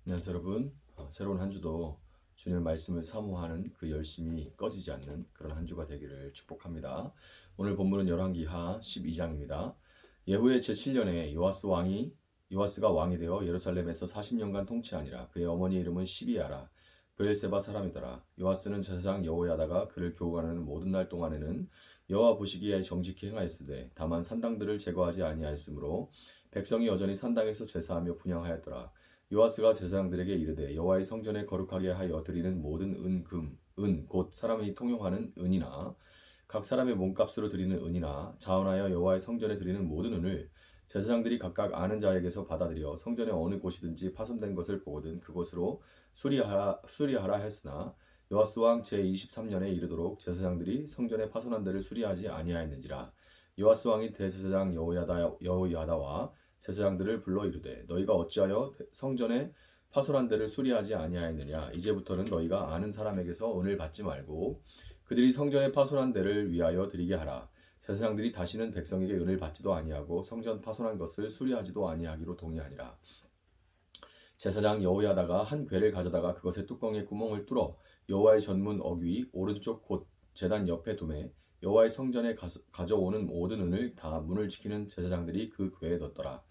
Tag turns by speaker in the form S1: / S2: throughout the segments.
S1: 안녕하세요 여러분. 새로운 한 주도 주님의 말씀을 사모하는 그 열심이 꺼지지 않는 그런 한 주가 되기를 축복합니다. 오늘 본문은 열왕기하 12장입니다. 예후의 제7년에 요아스가 왕이 되어 예루살렘에서 40년간 통치하니라. 그의 어머니 이름은 시비야라. 브엘세바 사람이더라. 요아스는 제사장 여호야다가 그를 교훈하는 모든 날 동안에는 여호와 보시기에 정직히 행하였으되 다만 산당들을 제거하지 아니하였으므로 백성이 여전히 산당에서 제사하며 분향하였더라. 요아스가 제사장들에게 이르되 여호와의 성전에 거룩하게 하여 드리는 모든 은 곧 사람이 통용하는 은이나 각 사람의 몸값으로 드리는 은이나 자원하여 여호와의 성전에 드리는 모든 은을 제사장들이 각각 아는 자에게서 받아들여 성전의 어느 곳이든지 파손된 것을 보거든 그곳으로 수리하라 했으나 요아스 왕 제23년에 이르도록 제사장들이 성전의 파손한 데를 수리하지 아니하였는지라. 요아스 왕이 대제사장 여호야다와 제사장들을 불러 이르되 너희가 어찌하여 성전의 파손한 데를 수리하지 아니하였느냐. 이제부터는 너희가 아는 사람에게서 은을 받지 말고 그들이 성전의 파손한 데를 위하여 드리게 하라. 제사장들이 다시는 백성에게 은을 받지도 아니하고 성전 파손한 것을 수리하지도 아니하기로 동의하니라. 제사장 여호야다가 한 궤를 가져다가 그것의 뚜껑에 구멍을 뚫어 여호와의 전문 어귀 오른쪽 곧 제단 옆에 두매 여호와의 성전에 가져오는 모든 은을 다 문을 지키는 제사장들이 그 궤에 넣더라.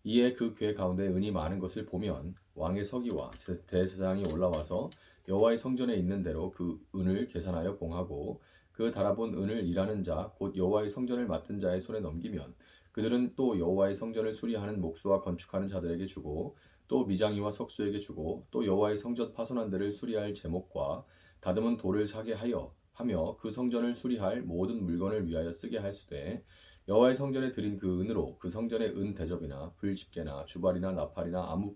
S1: 이에 그 궤 가운데 은이 많은 것을 보면 왕의 서기와 대제사장이 올라와서 여호와의 성전에 있는 대로 그 은을 계산하여 봉하고 그 달아본 은을 일하는 자 곧 여호와의 성전을 맡은 자의 손에 넘기면 그들은 또 여호와의 성전을 수리하는 목수와 건축하는 자들에게 주고 또 미장이와 석수에게 주고 또 여호와의 성전 파손한 데를 수리할 제목과 다듬은 돌을 사게 하며 그 성전을 수리할 모든 물건을 위하여 쓰게 할수되 여호와의 성전에 드린 그 은으로 그 성전의 은 대접이나 불집게나 주발이나 나팔이나 아무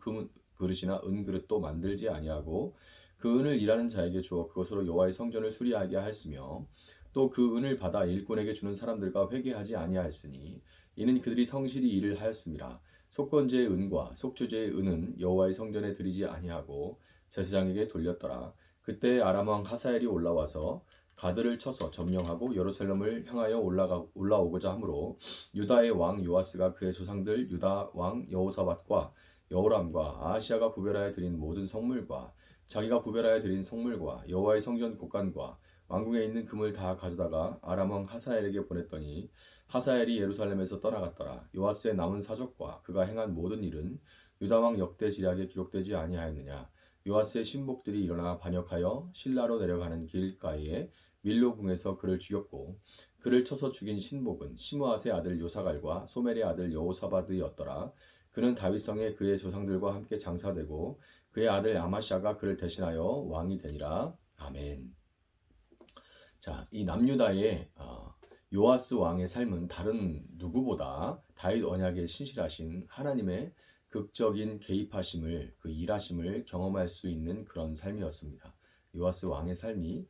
S1: 그릇이나 은 그릇도 만들지 아니하고 그 은을 일하는 자에게 주어 그것으로 여호와의 성전을 수리하게 하였으며 또 그 은을 받아 일꾼에게 주는 사람들과 회개하지 아니하였으니 이는 그들이 성실히 일을 하였음이라. 속건제의 은과 속죄제의 은은 여호와의 성전에 드리지 아니하고 제사장에게 돌렸더라. 그때 아람 왕 하사엘이 올라와서 가드를 쳐서 점령하고 예루살렘을 향하여 올라오고자 하므로 유다의 왕 요아스가 그의 조상들 유다 왕 여호사밧과 여호람과 아하시아가 구별하여 드린 모든 성물과 자기가 구별하여 드린 성물과 여호와의 성전 곳간과 왕궁에 있는 금을 다 가져다가 아람 왕 하사엘에게 보냈더니 하사엘이 예루살렘에서 떠나갔더라. 요아스의 남은 사적과 그가 행한 모든 일은 유다 왕 역대 지략에 기록되지 아니하였느냐. 요아스의 신복들이 일어나 반역하여 실라로 내려가는 길가에 밀로궁에서 그를 죽였고 그를 쳐서 죽인 신복은 시므아스의 아들 요사갈과 소멜의 아들 여호사바드였더라. 그는 다윗성에 그의 조상들과 함께 장사되고 그의 아들 아마샤가 그를 대신하여 왕이 되니라. 아멘. 자, 이 남유다의 요아스 왕의 삶은 다른 누구보다 다윗 언약에 신실하신 하나님의 극적인 개입하심을 그 일하심을 경험할 수 있는 그런 삶이었습니다. 요아스 왕의 삶이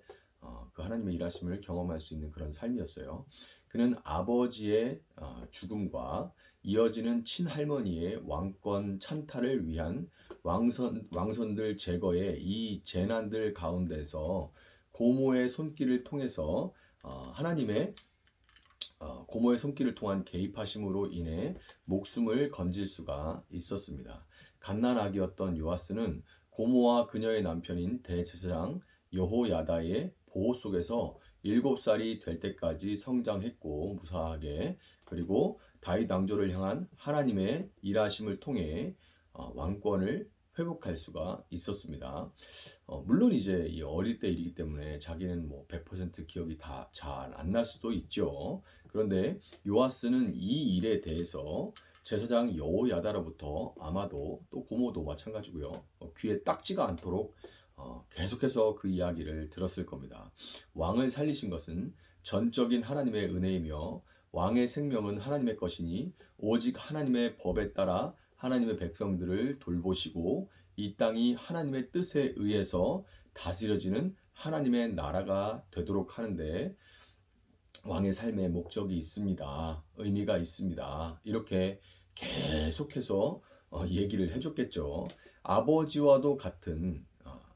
S1: 그 하나님의 일하심을 경험할 수 있는 그런 삶이었어요. 그는 아버지의 죽음과 이어지는 친할머니의 왕권 찬탈을 위한 왕선들 제거의 이 재난들 가운데서 고모의 손길을 통해서 하나님의 고모의 손길을 통한 개입하심으로 인해 목숨을 건질 수가 있었습니다. 갓난아기였던 요아스는 고모와 그녀의 남편인 대제사장 여호야다의 보호 속에서 7살이 될 때까지 성장했고 무사하게 그리고 다윗 왕조를 향한 하나님의 일하심을 통해 왕권을 회복할 수가 있었습니다. 물론 이제 이 어릴 때 일이기 때문에 자기는 뭐 100% 기억이 다 잘 안 날 수도 있죠. 그런데 요아스는 이 일에 대해서 제사장 여호야다로부터 아마도 또 고모도 마찬가지고요. 귀에 딱지가 않도록 계속해서 그 이야기를 들었을 겁니다. 왕을 살리신 것은 전적인 하나님의 은혜이며 왕의 생명은 하나님의 것이니 오직 하나님의 법에 따라 하나님의 백성들을 돌보시고 이 땅이 하나님의 뜻에 의해서 다스려지는 하나님의 나라가 되도록 하는데 왕의 삶에 목적이 있습니다. 의미가 있습니다. 이렇게 계속해서 얘기를 해줬겠죠. 아버지와도 같은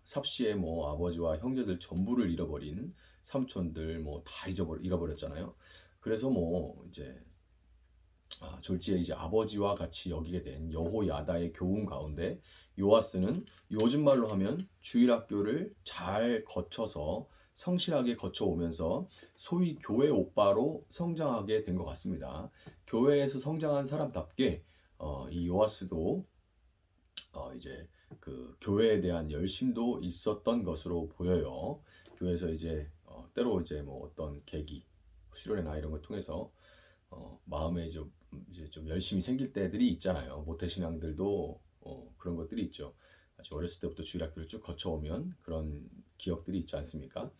S1: 삽시의 뭐 아버지와 형제들 전부를 잃어버린 삼촌들 뭐 다 잃어버렸잖아요. 그래서 뭐 이제 졸지에 이제 아버지와 같이 여기게 된 여호야다의 교훈 가운데 요아스는 요즘 말로 하면 주일학교를 잘 거쳐서 성실하게 거쳐오면서 소위 교회 오빠로 성장하게 된 것 같습니다. 교회에서 성장한 사람답게 이 요아스도 이제 그 교회에 대한 열심도 있었던 것으로 보여요. 교회에서 이제 때로 이제 뭐 어떤 계기, 수련회나 이런 걸 통해서 마음에 좀 이제 좀 열심히 생길 때들이 있잖아요. 모태신앙들도 그런 것들이 있죠. 아주 어렸을 때부터 주일학교를 쭉 거쳐오면 그런 기억들이 있지 않습니까?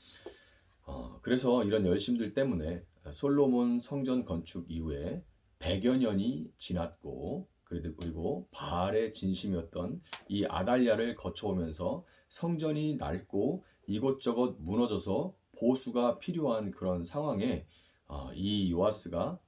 S1: 그래서 이런 열심들 때문에 솔로몬 성전 건축 이후에 100여 년이 지났고 그리고 바알의 진심이었던 이 아달랴를 거쳐오면서 성전이 낡고 이곳저곳 무너져서 보수가 필요한 그런 상황에 이 요아스가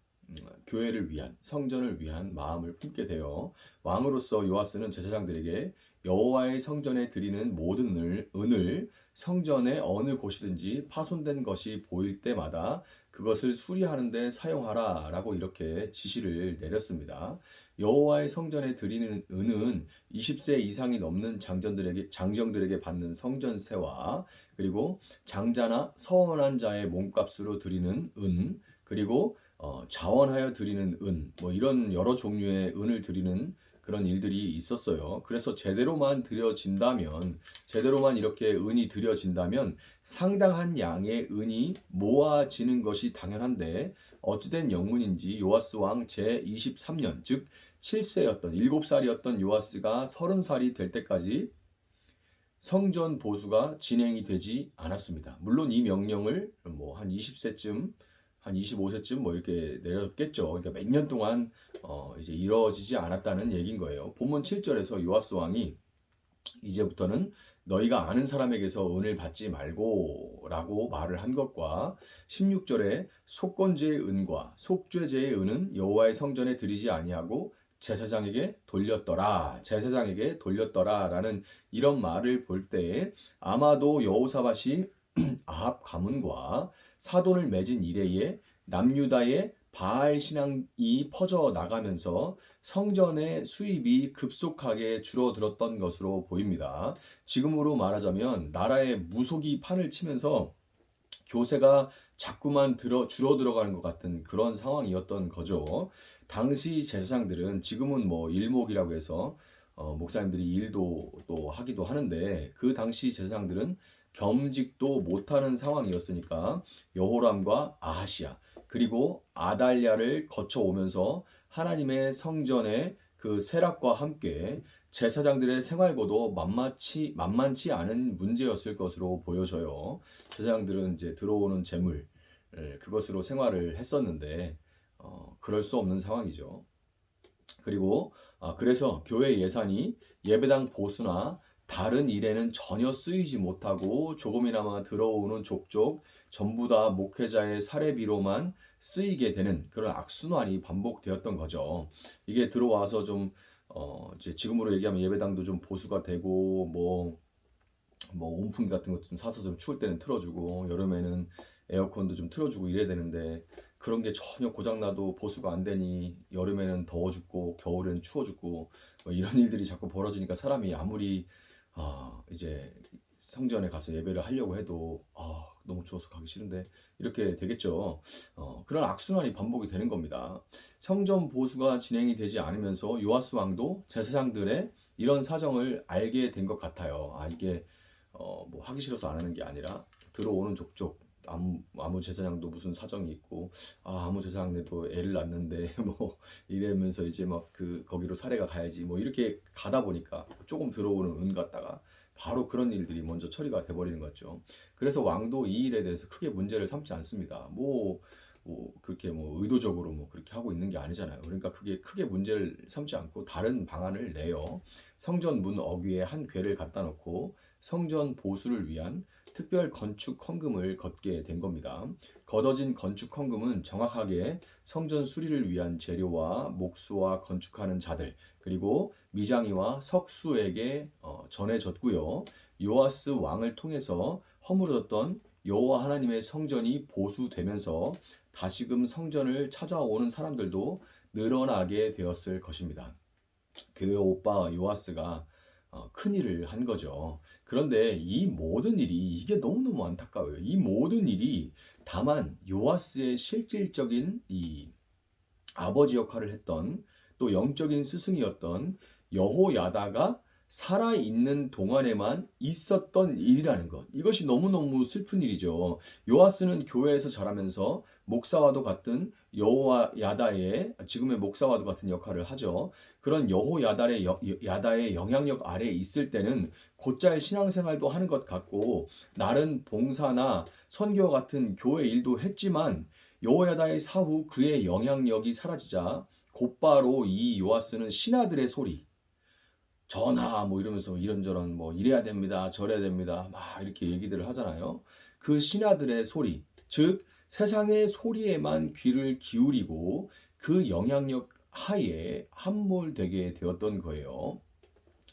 S1: 교회를 위한 성전을 위한 마음을 품게 되어 왕으로서 요아스는 제사장들에게 여호와의 성전에 드리는 모든 은을 성전의 어느 곳이든지 파손된 것이 보일 때마다 그것을 수리하는 데 사용하라 라고 이렇게 지시를 내렸습니다. 여호와의 성전에 드리는 은은 20세 이상이 넘는 장정들에게 받는 성전세와 그리고 장자나 서원한 자의 몸값으로 드리는 은 그리고 자원하여 드리는 은, 뭐 이런 여러 종류의 은을 드리는 그런 일들이 있었어요. 그래서 제대로만 이렇게 은이 드려진다면 상당한 양의 은이 모아지는 것이 당연한데 어찌된 영문인지 요아스 왕 제23년, 즉 7세였던 7살이었던 요아스가 30살이 될 때까지 성전 보수가 진행이 되지 않았습니다. 물론 이 명령을 뭐 한 20세쯤 한 25세쯤 뭐 이렇게 내렸겠죠. 그러니까 몇 년 동안 이제 이루어지지 않았다는 얘기인 거예요. 본문 7절에서 요아스 왕이 이제부터는 너희가 아는 사람에게서 은을 받지 말고 라고 말을 한 것과 16절에 속건제의 은과 속죄제의 은은 여호와의 성전에 드리지 아니하고 제사장에게 돌렸더라 라는 이런 말을 볼 때 아마도 여호사밧이 아합 가문과 사돈을 맺은 이래에 남유다의 바알 신앙이 퍼져 나가면서 성전의 수입이 급속하게 줄어들었던 것으로 보입니다. 지금으로 말하자면 나라의 무속이 판을 치면서 교세가 자꾸만 줄어들어가는 것 같은 그런 상황이었던 거죠. 당시 제사장들은 지금은 뭐 일목이라고 해서 목사님들이 일도 또 하기도 하는데 그 당시 제사장들은 겸직도 못하는 상황이었으니까 여호람과 아하시야 그리고 아달랴를 거쳐오면서 하나님의 성전의 그 세락과 함께 제사장들의 생활고도 만만치 않은 문제였을 것으로 보여져요. 제사장들은 이제 들어오는 재물 그것으로 생활을 했었는데 그럴 수 없는 상황이죠. 그리고 그래서 교회 예산이 예배당 보수나 다른 일에는 전혀 쓰이지 못하고 조금이나마 들어오는 족족 전부 다 목회자의 사례비로만 쓰이게 되는 그런 악순환이 반복되었던 거죠. 이게 들어와서 좀 이제 지금으로 얘기하면 예배당도 좀 보수가 되고 뭐 온풍기 같은 것도 좀 사서 좀 추울 때는 틀어주고 여름에는 에어컨도 좀 틀어주고 이래야 되는데 그런 게 전혀 고장나도 보수가 안 되니 여름에는 더워 죽고 겨울에는 추워 죽고 뭐 이런 일들이 자꾸 벌어지니까 사람이 아무리 이제 성전에 가서 예배를 하려고 해도 너무 추워서 가기 싫은데 이렇게 되겠죠. 그런 악순환이 반복이 되는 겁니다. 성전 보수가 진행이 되지 않으면서 요아스 왕도 제사장들의 이런 사정을 알게 된 것 같아요. 이게 뭐 하기 싫어서 안 하는 게 아니라 들어오는 족족 아무 제사장도 무슨 사정이 있고 아무 제사장네도 애를 낳는데 뭐 이러면서 이제 막 거기로 사례가 가야지 뭐 이렇게 가다 보니까 조금 들어오는 은 갖다가 바로 그런 일들이 먼저 처리가 돼버리는 거죠. 그래서 왕도 이 일에 대해서 크게 문제를 삼지 않습니다. 뭐 그렇게 뭐 의도적으로 뭐 그렇게 하고 있는 게 아니잖아요. 그러니까 그게 크게 문제를 삼지 않고 다른 방안을 내요. 성전 문 어귀에 한 궤를 갖다 놓고 성전 보수를 위한 특별 건축 헌금을 걷게 된 겁니다. 걷어진 건축 헌금은 정확하게 성전 수리를 위한 재료와 목수와 건축하는 자들 그리고 미장이와 석수에게 전해졌고요. 요아스 왕을 통해서 허물어졌던 여호와 하나님의 성전이 보수되면서 다시금 성전을 찾아오는 사람들도 늘어나게 되었을 것입니다. 그 오빠 요아스가 큰 일을 한 거죠. 그런데 이 모든 일이 이게 너무너무 안타까워요. 이 모든 일이 다만 요아스의 실질적인 이 아버지 역할을 했던 또 영적인 스승이었던 여호야다가 살아있는 동안에만 있었던 일이라는 것. 이것이 너무너무 슬픈 일이죠. 요아스는 교회에서 자라면서 목사와도 같은 여호야다의 지금의 목사와도 같은 역할을 하죠. 그런 야다의 영향력 아래에 있을 때는 곧잘 신앙생활도 하는 것 같고 나른 봉사나 선교와 같은 교회 일도 했지만 여호야다의 사후 그의 영향력이 사라지자 곧바로 이 요아스는 신하들의 소리 전하 뭐 이러면서 이런저런 뭐 이래야 됩니다 저래야 됩니다 막 이렇게 얘기들을 하잖아요. 그 신하들의 소리 즉 세상의 소리에만 귀를 기울이고 그 영향력 하에 함몰되게 되었던 거예요.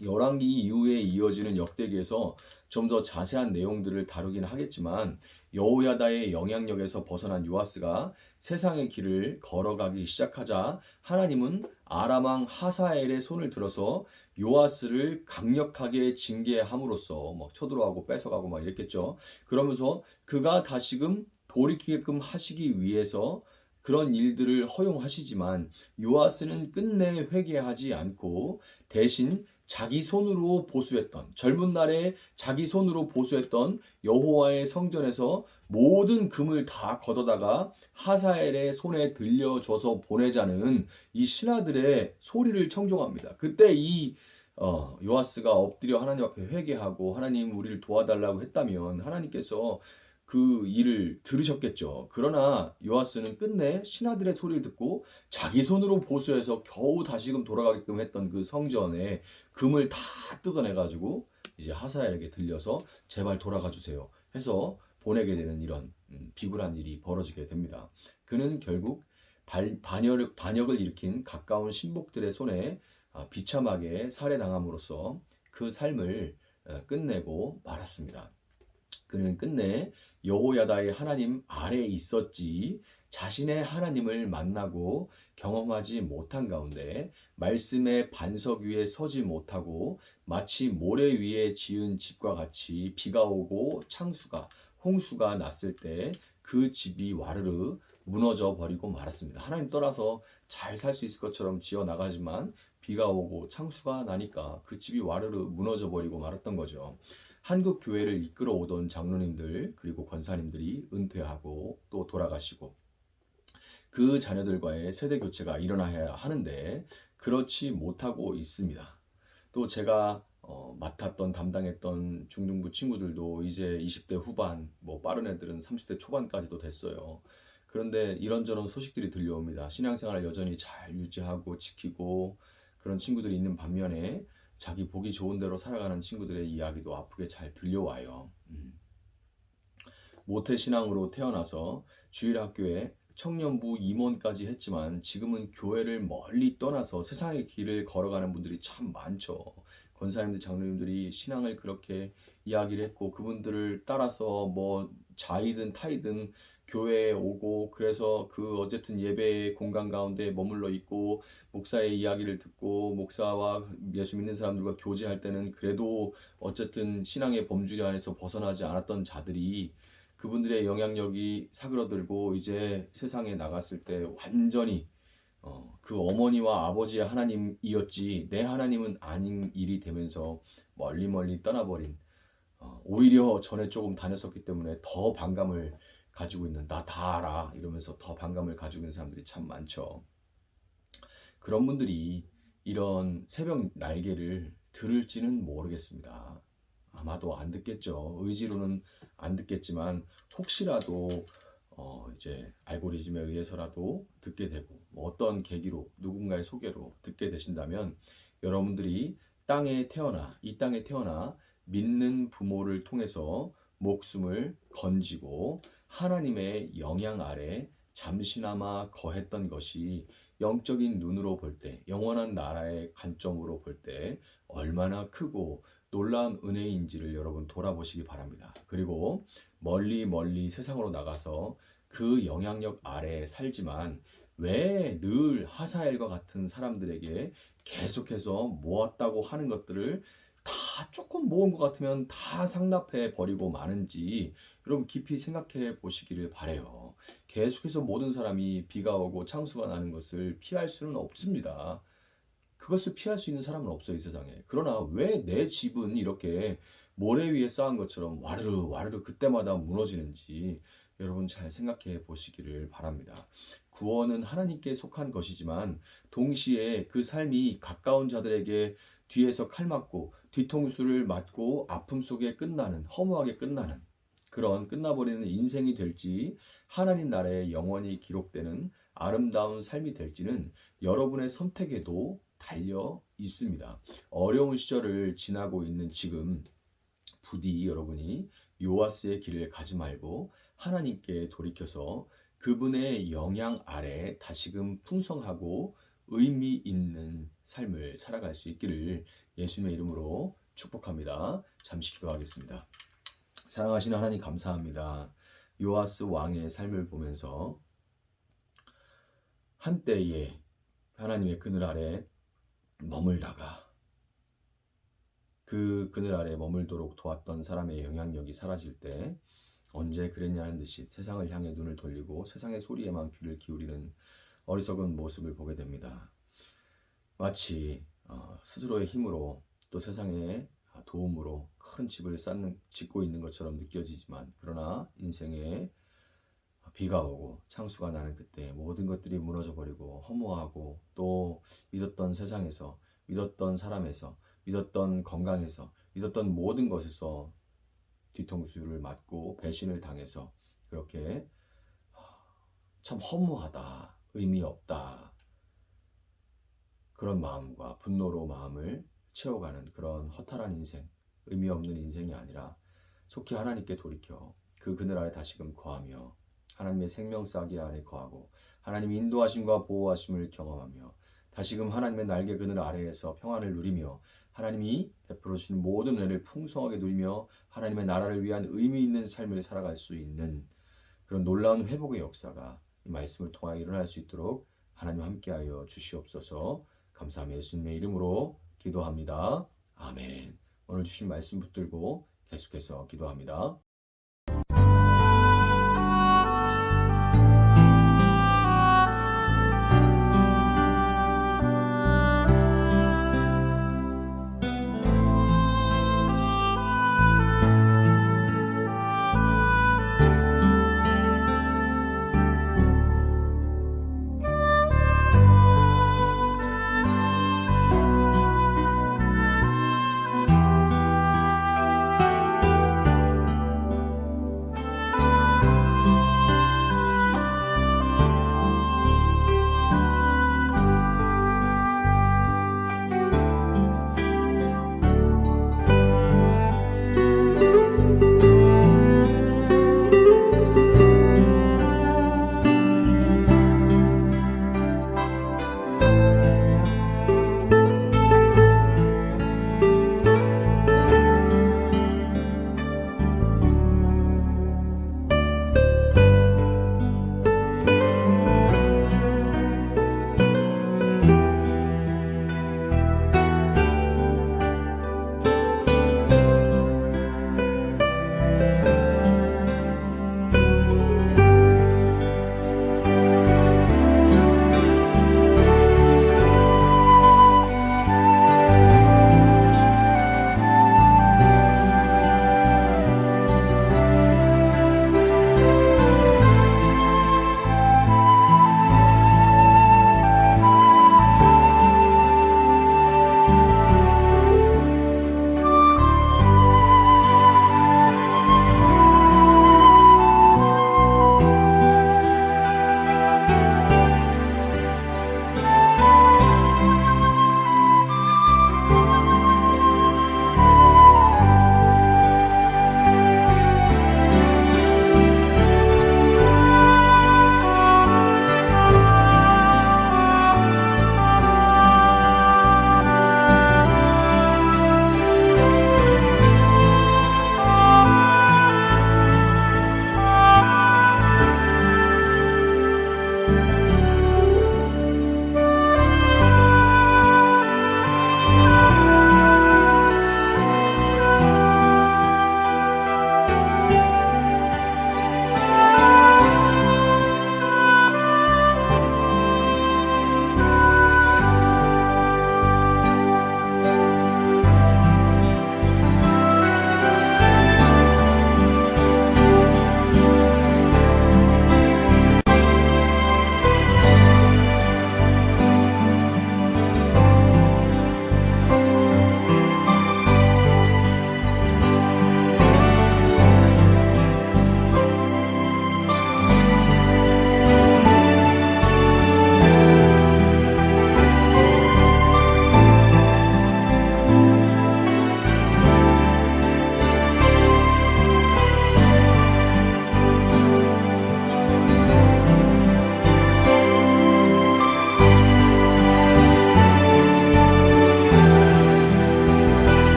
S1: 열왕기 이후에 이어지는 역대기에서 좀 더 자세한 내용들을 다루긴 하겠지만 여호야다의 영향력에서 벗어난 요아스가 세상의 길을 걸어가기 시작하자 하나님은 아람 왕 하사엘의 손을 들어서 요아스를 강력하게 징계함으로써 막 쳐들어가고 뺏어가고 막 이랬겠죠. 그러면서 그가 다시금 돌이키게끔 하시기 위해서 그런 일들을 허용하시지만 요아스는 끝내 회개하지 않고 대신 자기 손으로 보수했던 젊은 날에 자기 손으로 보수했던 여호와의 성전에서 모든 금을 다 걷어다가 하사엘의 손에 들려줘서 보내자는 이 신하들의 소리를 청종합니다. 그때 이 요아스가 엎드려 하나님 앞에 회개하고 하나님 우리를 도와달라고 했다면 하나님께서 그 일을 들으셨겠죠. 그러나 요아스는 끝내 신하들의 소리를 듣고 자기 손으로 보수해서 겨우 다시금 돌아가게끔 했던 그 성전에 금을 다 뜯어내가지고 이제 하사엘에게 들려서 제발 돌아가 주세요 해서 보내게 되는 이런 비굴한 일이 벌어지게 됩니다. 그는 결국 반역을 일으킨 가까운 신복들의 손에 비참하게 살해당함으로써 그 삶을 끝내고 말았습니다. 그는 끝내 여호야다의 하나님 아래에 있었지 자신의 하나님을 만나고 경험하지 못한 가운데 말씀의 반석 위에 서지 못하고 마치 모래 위에 지은 집과 같이 비가 오고 홍수가 났을 때 그 집이 와르르 무너져 버리고 말았습니다. 하나님 떠나서 잘 살 수 있을 것처럼 지어 나가지만 비가 오고 창수가 나니까 그 집이 와르르 무너져 버리고 말았던 거죠. 한국 교회를 이끌어 오던 장로님들 그리고 권사님들이 은퇴하고 또 돌아가시고 그 자녀들과의 세대 교체가 일어나야 하는데 그렇지 못하고 있습니다. 또 제가 담당했던 중등부 친구들도 이제 20대 후반, 뭐 빠른 애들은 30대 초반까지도 됐어요. 그런데 이런저런 소식들이 들려옵니다. 신앙생활을 여전히 잘 유지하고 지키고 그런 친구들이 있는 반면에 자기 보기 좋은 대로 살아가는 친구들의 이야기도 아프게 잘 들려와요. 모태신앙으로 태어나서 주일학교에 청년부 임원까지 했지만 지금은 교회를 멀리 떠나서 세상의 길을 걸어가는 분들이 참 많죠. 권사님들, 장로님들이 신앙을 그렇게 이야기를 했고 그분들을 따라서 뭐 자이든 타이든 교회에 오고 그래서 그 어쨌든 예배의 공간 가운데 머물러 있고 목사의 이야기를 듣고 목사와 예수 믿는 사람들과 교제할 때는 그래도 어쨌든 신앙의 범주리 안에서 벗어나지 않았던 자들이 그분들의 영향력이 사그러들고 이제 세상에 나갔을 때 완전히 그 어머니와 아버지의 하나님이었지 내 하나님은 아닌 일이 되면서 멀리 떠나버린 오히려 전에 조금 다녔었기 때문에 더 반감을 가지고 있는 나 다 알아 이러면서 더 반감을 가지고 있는 사람들이 참 많죠. 그런 분들이 이런 새벽 날개를 들을지는 모르겠습니다. 아마도 안 듣겠죠. 의지로는 안 듣겠지만 혹시라도 이제 알고리즘에 의해서라도 듣게 되고 뭐 어떤 계기로 누군가의 소개로 듣게 되신다면 여러분들이 이 땅에 태어나 믿는 부모를 통해서 목숨을 건지고 하나님의 영향 아래 잠시나마 거했던 것이 영적인 눈으로 볼 때, 영원한 나라의 관점으로 볼 때 얼마나 크고 놀라운 은혜인지를 여러분 돌아보시기 바랍니다. 그리고 멀리 세상으로 나가서 그 영향력 아래에 살지만 왜 늘 하사엘과 같은 사람들에게 계속해서 모았다고 하는 것들을 다 조금 모은 것 같으면 다 상납해 버리고 마는지 여러분 깊이 생각해 보시기를 바라요. 계속해서 모든 사람이 비가 오고 창수가 나는 것을 피할 수는 없습니다. 그것을 피할 수 있는 사람은 없어요, 이 세상에. 그러나 왜 내 집은 이렇게 모래 위에 쌓은 것처럼 와르르 와르르 그때마다 무너지는지 여러분 잘 생각해 보시기를 바랍니다. 구원은 하나님께 속한 것이지만 동시에 그 삶이 가까운 자들에게 뒤에서 칼 맞고 뒤통수를 맞고 아픔 속에 끝나는 허무하게 끝나는 그런 끝나버리는 인생이 될지 하나님 나라에 영원히 기록되는 아름다운 삶이 될지는 여러분의 선택에도 달려 있습니다. 어려운 시절을 지나고 있는 지금 부디 여러분이 요아스의 길을 가지 말고 하나님께 돌이켜서 그분의 영향 아래 다시금 풍성하고 의미 있는 삶을 살아갈 수 있기를 예수님의 이름으로 축복합니다. 잠시 기도하겠습니다. 사랑하시는 하나님 감사합니다. 요아스 왕의 삶을 보면서 한때에 하나님의 그늘 아래 머물다가 그 그늘 아래 머물도록 도왔던 사람의 영향력이 사라질 때 언제 그랬냐는 듯이 세상을 향해 눈을 돌리고 세상의 소리에만 귀를 기울이는 어리석은 모습을 보게 됩니다. 마치 스스로의 힘으로 또 세상의 도움으로 큰 집을 짓고 있는 것처럼 느껴지지만 그러나 인생에 비가 오고 창수가 나는 그때 모든 것들이 무너져 버리고 허무하고 또 믿었던 세상에서 믿었던 사람에서 믿었던 건강에서 믿었던 모든 것에서 뒤통수를 맞고 배신을 당해서 그렇게 참 허무하다, 의미 없다 그런 마음과 분노로 마음을 채워가는 그런 허탈한 인생, 의미 없는 인생이 아니라 속히 하나님께 돌이켜 그 그늘 아래 다시금 거하며 하나님의 생명싸기 아래 거하고 하나님의 인도하심과 보호하심을 경험하며 다시금 하나님의 날개 그늘 아래에서 평안을 누리며 하나님이 베풀어 주시는 모든 은혜를 풍성하게 누리며 하나님의 나라를 위한 의미 있는 삶을 살아갈 수 있는 그런 놀라운 회복의 역사가 이 말씀을 통하여 일어날 수 있도록 하나님 함께하여 주시옵소서. 감사하며 예수님의 이름으로 기도합니다. 아멘. 오늘 주신 말씀 붙들고 계속해서 기도합니다.